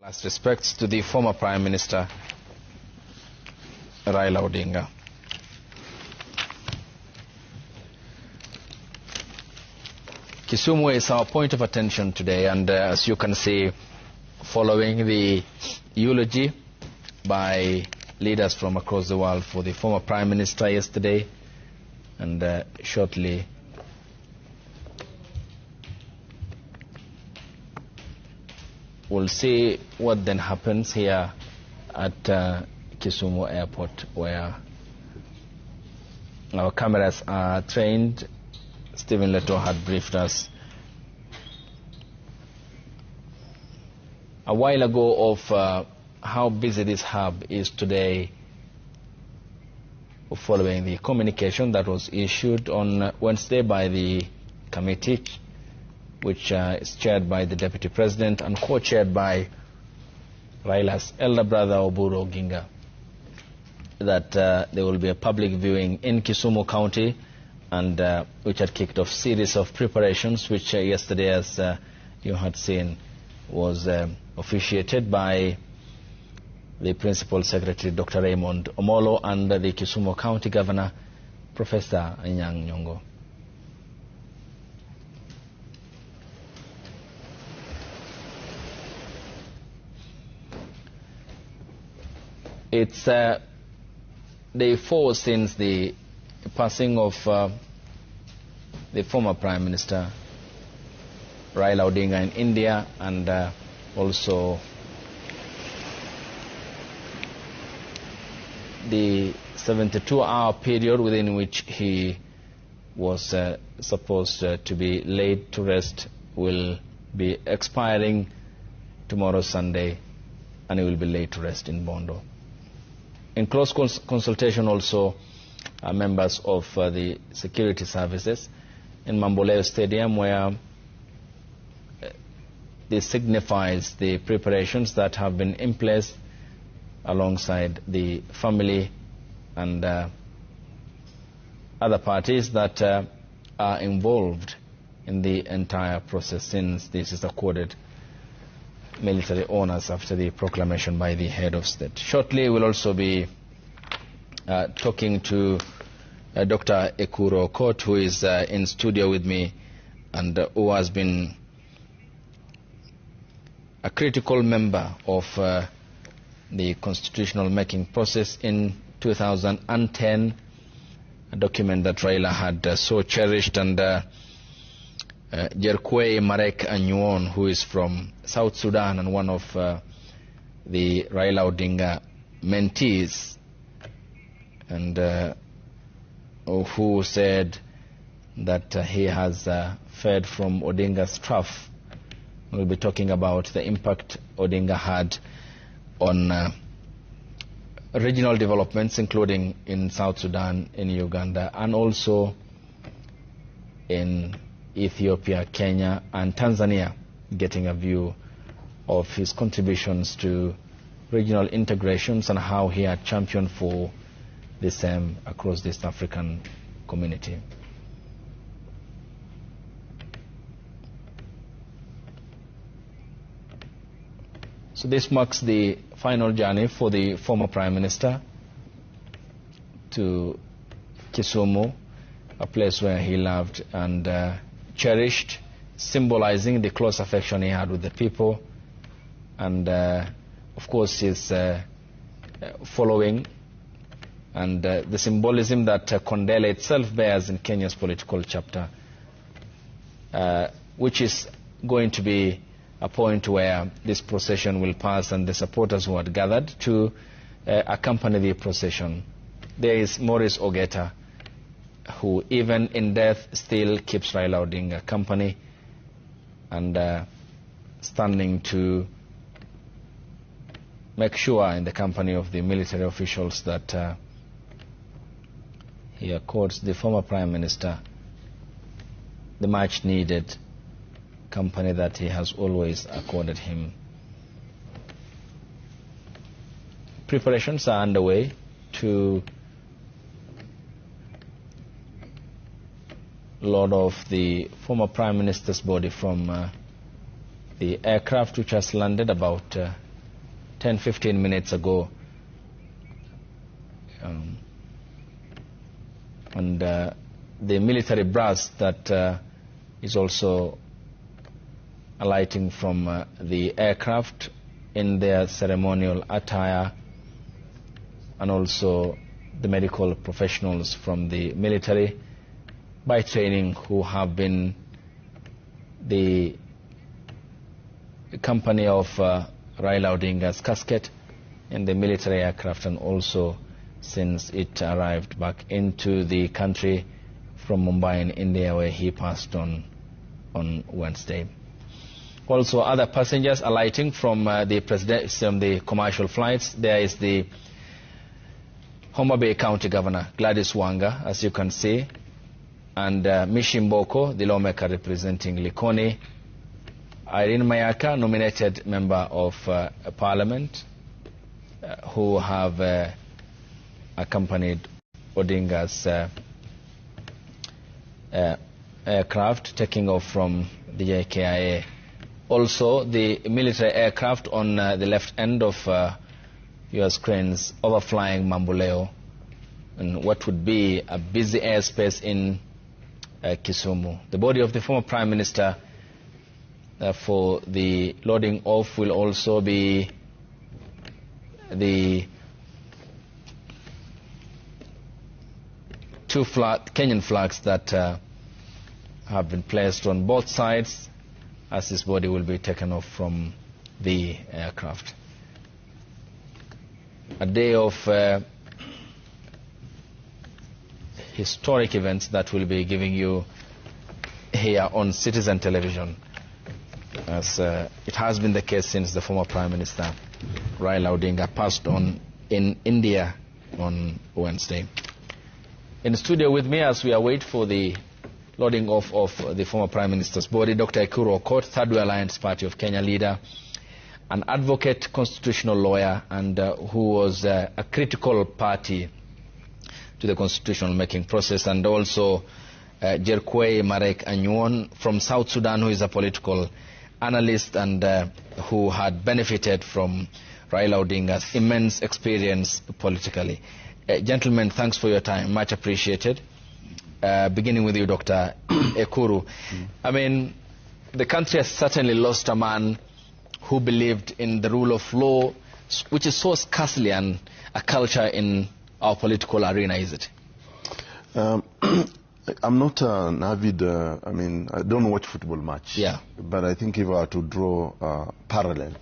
as respects to the former Prime Minister Raila Odinga. Kisumu is our point of attention today, and as you can see, following the eulogy by leaders from across the world for the former Prime Minister yesterday, and shortly we'll see what then happens here at Kisumu Airport, where our cameras are trained. Stephen Leto had briefed us a while ago of how busy this hub is today, following the communication that was issued on Wednesday by the committee, which is chaired by the Deputy President and co-chaired by Raila's elder brother Oburu Oginga, that there will be a public viewing in Kisumu County, and which had kicked off series of preparations, which yesterday, as you had seen, was officiated by the Principal Secretary, Dr. Raila Amolo, and the Kisumu County Governor, Professor Anyang' Nyong'o. It's day 4 since the passing of the former Prime Minister Raila Odinga in India, and also the 72-hour period within which he was supposed to be laid to rest will be expiring tomorrow, Sunday, and he will be laid to rest in Bondo. In close consultation also, members of the security services in Mamboleo Stadium, where this signifies the preparations that have been in place alongside the family and other parties that are involved in the entire process, since this is accorded military honors after the proclamation by the head of state. Shortly, we'll also be talking to Dr. Ekuro Okot, who is in studio with me, and who has been a critical member of the constitutional making process in 2010, a document that Raila had so cherished, and Jerkwei Marek Anyuon, who is from South Sudan and one of the Raila Odinga mentees, and who said that he has fed from Odinga's trough. We'll be talking about the impact Odinga had on regional developments, including in South Sudan, in Uganda, and also in Ethiopia, Kenya, and Tanzania, getting a view of his contributions to regional integrations and how he had championed for the same across this African community. So this marks the final journey for the former Prime Minister to Kisumu, a place where he loved and cherished, symbolizing the close affection he had with the people, and of course his following, and the symbolism that Kondele itself bears in Kenya's political chapter, which is going to be a point where this procession will pass, and the supporters who had gathered to accompany the procession. There is Maurice Ogeta, who even in death still keeps Raila Odinga company, and standing to make sure, in the company of the military officials, that he accords the former Prime Minister the much needed company that he has always accorded him. Preparations are underway to load off the former Prime Minister's body from the aircraft which has landed about 10-15 minutes ago. And the military brass that is also alighting from the aircraft in their ceremonial attire, and also the medical professionals from the military by training who have been the company of Raila Odinga's casket in the military aircraft, and also since it arrived back into the country from Mumbai in India, where he passed on Wednesday. Also, other passengers alighting from the commercial flights. There is the Homa Bay County Governor Gladys Wanga, as you can see, and Mishi Mboko, the lawmaker representing Likoni, Irene Mayaka, nominated member of Parliament, who have accompanied Odinga's aircraft taking off from the JKIA. Also, the military aircraft on the left end of your screens overflying Mamboleo, and what would be a busy airspace in Kisumu. The body of the former Prime Minister for the loading off will also be the two Kenyan flags that have been placed on both sides, as his body will be taken off from the aircraft. A day of historic events that we'll be giving you here on Citizen Television, as it has been the case since the former Prime Minister Raila Odinga passed on in India on Wednesday. In the studio with me, as we await for the loading off of the former Prime Minister's body, Dr. Ekuru Okot, Third Way Alliance Party of Kenya leader, an advocate, constitutional lawyer, and who was a critical party to the constitutional making process, and also Jerkwei Marek Anyuon from South Sudan, who is a political analyst and who had benefited from Raila Odinga's immense experience politically. Gentlemen, thanks for your time, much appreciated. Beginning with you, Dr. Ekuru. I mean, the country has certainly lost a man who believed in the rule of law, which is so scarcely a culture in our political arena, is it? I'm not an avid, I don't watch football much. Yeah. But I think if I were to draw a parallel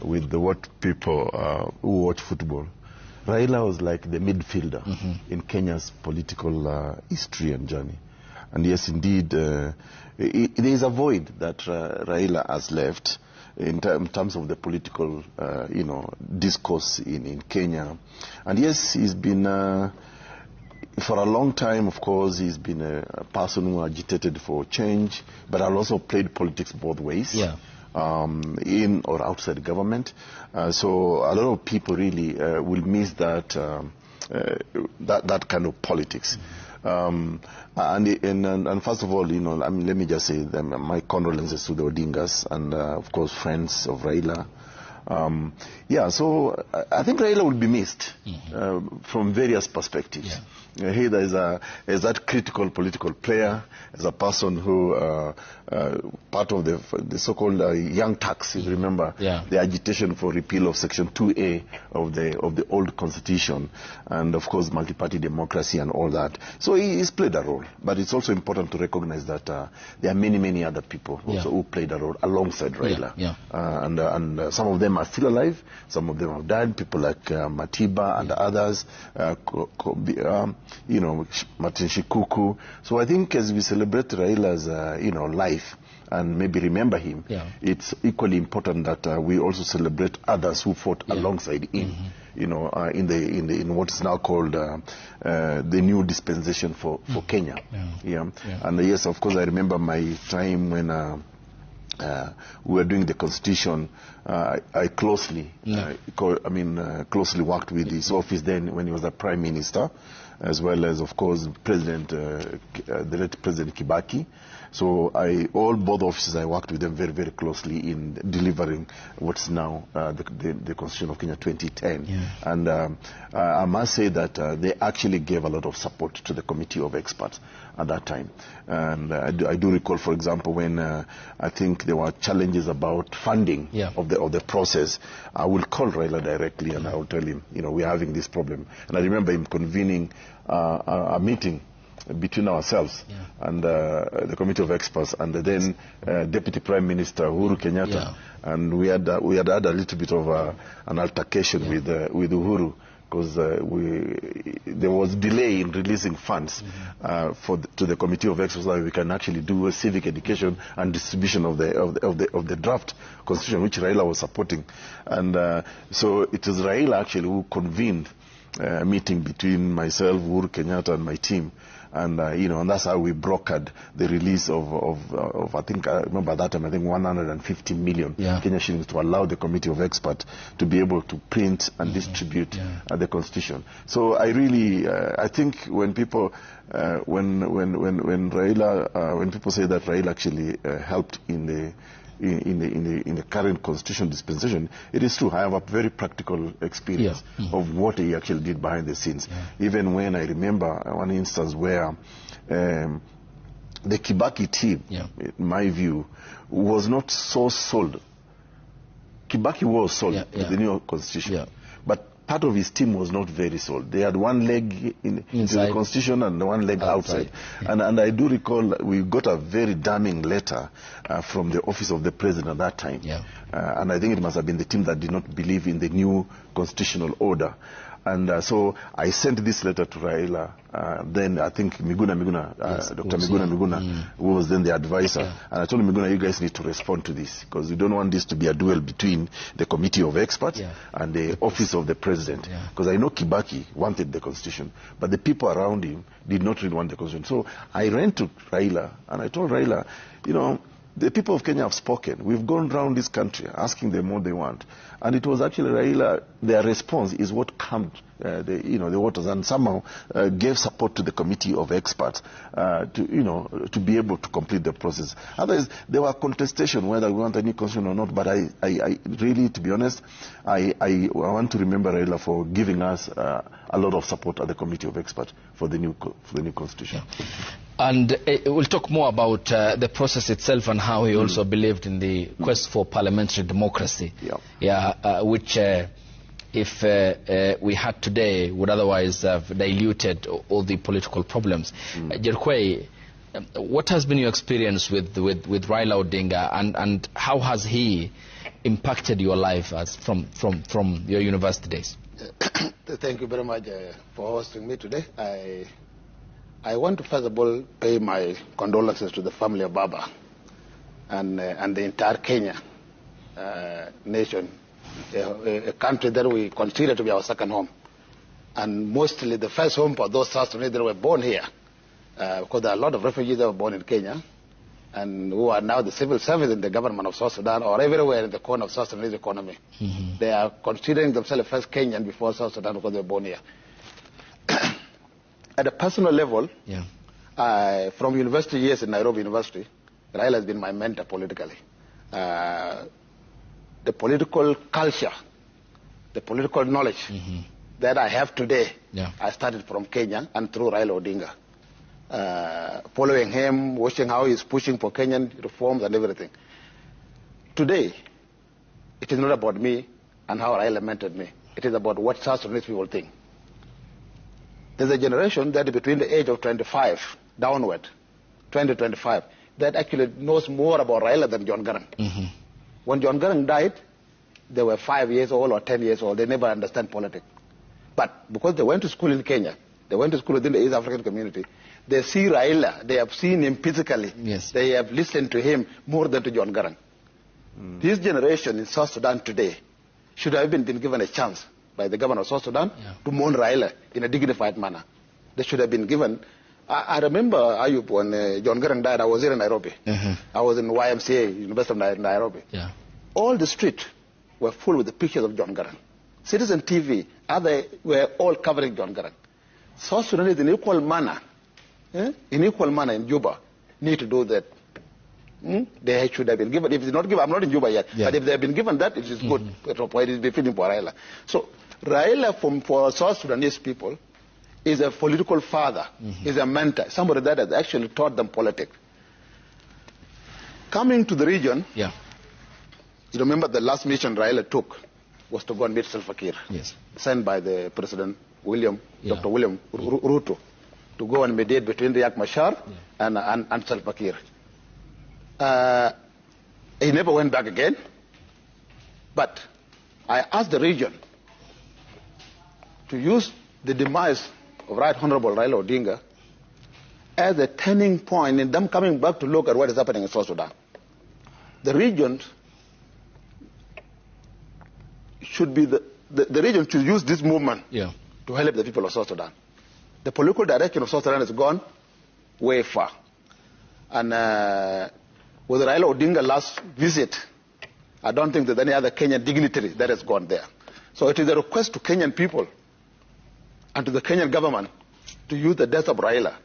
with what people who watch football, Raila was like the midfielder in Kenya's political history and journey. And yes, indeed, there is a void that Raila has left in terms of the political, discourse in Kenya. And yes, he's been, for a long time, of course, he's been a person who agitated for change, but has also played politics both ways. Yeah. In or outside government. So a lot of people really will miss that kind of politics. And first of all, let me just say my condolences to the Odingas and, of course, friends of Raila. So I think Raila will be missed from various perspectives. Yeah. Either as that critical political player, as a person who, part of the so-called Young Turks, you remember, the agitation for repeal of Section 2A of the old constitution, and of course multi-party democracy and all that. So he's played a role, but it's also important to recognize that there are many other people also who played a role alongside Raila. And some of them are still alive, some of them have died, people like Matiba and others, Martin Shikuku. So I think as we celebrate Raila's, life and maybe remember him, it's equally important that we also celebrate others who fought alongside him, in what is now called the new dispensation for Kenya. And yes, of course, I remember my time when we were doing the constitution. I closely, closely worked with his office then when he was the prime minister. as well as, of course, the late President Kibaki. So both offices, I worked with them very, very closely in delivering what's now the Constitution of Kenya 2010. Yeah. And I must say that they actually gave a lot of support to the committee of experts at that time. And I do recall, for example, when I think there were challenges about funding of the process, I will call Raila directly and I will tell him, we're having this problem. And I remember him convening a meeting between ourselves and the committee of experts and then Deputy Prime Minister Uhuru Kenyatta, and we had had a little bit of an altercation with Uhuru, because there was delay in releasing funds to the committee of experts so that we can actually do a civic education and distribution of the draft constitution which Raila was supporting, and so it was Raila actually who convened a meeting between myself, Uhuru Kenyatta, and my team. And and that's how we brokered the release of I think, I remember that time, I think 150 million Kenya shillings to allow the committee of experts to be able to print and distribute the constitution. So I really I think when people when Raila when people say that Raila actually helped in the current constitution dispensation, it is true. I have a very practical experience of what he actually did behind the scenes. Even when I remember one instance where the Kibaki team, in my view, was not so sold. Kibaki was sold with the new constitution, but part of his team was not very sold. They had one leg into the constitution and one leg outside. And I do recall we got a very damning letter from the office of the president at that time. And I think it must have been the team that did not believe in the new constitutional order. And so I sent this letter to Raila. Then I think Dr. Miguna, who was then the advisor. And I told him, Miguna, you guys need to respond to this, because we don't want this to be a duel between the committee of experts and the office of the president. Because I know Kibaki wanted the constitution, but the people around him did not really want the constitution. So I ran to Raila and I told Raila, the people of Kenya have spoken. We've gone around this country asking them what they want. And it was actually Raila, their response is what calmed the waters and somehow gave support to the committee of experts to be able to complete the process. Otherwise, there were contestation whether we want a new constitution or not, but I really, to be honest, I want to remember Raila for giving us a lot of support at the committee of experts for the new constitution. And we'll talk more about the process itself and how he also believed in the quest for parliamentary democracy, which if we had today would otherwise have diluted all the political problems. Jerkwe, what has been your experience with Raila Odinga, and how has he impacted your life from your university days? Thank you very much for hosting me today. I want to first of all pay my condolences to the family of Baba and the entire Kenya nation, a country that we consider to be our second home, and mostly the first home for those South Sudanese that were born here, because there are a lot of refugees that were born in Kenya and who are now the civil service in the government of South Sudan or everywhere in the corner of South Sudanese economy. They are considering themselves first Kenyan before South Sudan because they were born here. At a personal level, from university years in Nairobi University, Raila has been my mentor politically. The political culture, the political knowledge that I have today, I started from Kenya and through Raila Odinga. Following him, watching how he's pushing for Kenyan reforms and everything. Today, it is not about me and how Raila mentored me. It is about what South Sudanese people think. There's a generation that between the age of 25 downward, 20 to 25, that actually knows more about Raila than John Garang. When John Garang died, they were 5 years old or 10 years old. They never understand politics. But because they went to school in Kenya, they went to school within the East African community, they see Raila, they have seen him physically. They have listened to him more than to John Garang. This generation in South Sudan today should have been given a chance by the government of South Sudan to mourn Raila in a dignified manner. They should have been given. I remember, Ayub, when John Garang died, I was here in Nairobi. I was in YMCA, University of Nairobi. All the streets were full with the pictures of John Garang. Citizen TV, were all covering John Garang. South Sudanese in equal manner, in Juba, need to do that. They should have been given. If it's not given, I'm not in Juba yet, but if they have been given that, it is good. It is befitting for Raila. So Raila for South Sudanese people is a political father, is a mentor, somebody that has actually taught them politics. Coming to the region, you remember the last mission Raila took was to go and meet Salva Kiir, sent by the President Dr. William Ruto, to go and mediate between Riek Machar and Salva Kiir. He never went back again, but I asked the region to use the demise of Right Honorable Raila Odinga as a turning point in them coming back to look at what is happening in South Sudan. The region should be the region should use this movement to help the people of South Sudan. The political direction of South Sudan has gone way far. And with Raila Odinga's last visit, I don't think there's any other Kenyan dignitary that has gone there. So it is a request to Kenyan people and to the Kenyan government to use the death of Raila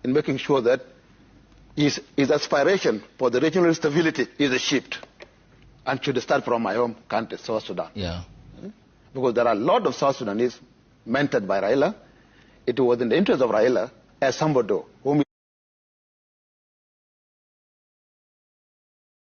in making sure that his aspiration for the regional stability is achieved, and should start from my home country, South Sudan. Because there are a lot of South Sudanese mentored by Raila. It was in the interest of Raila, as somebody whom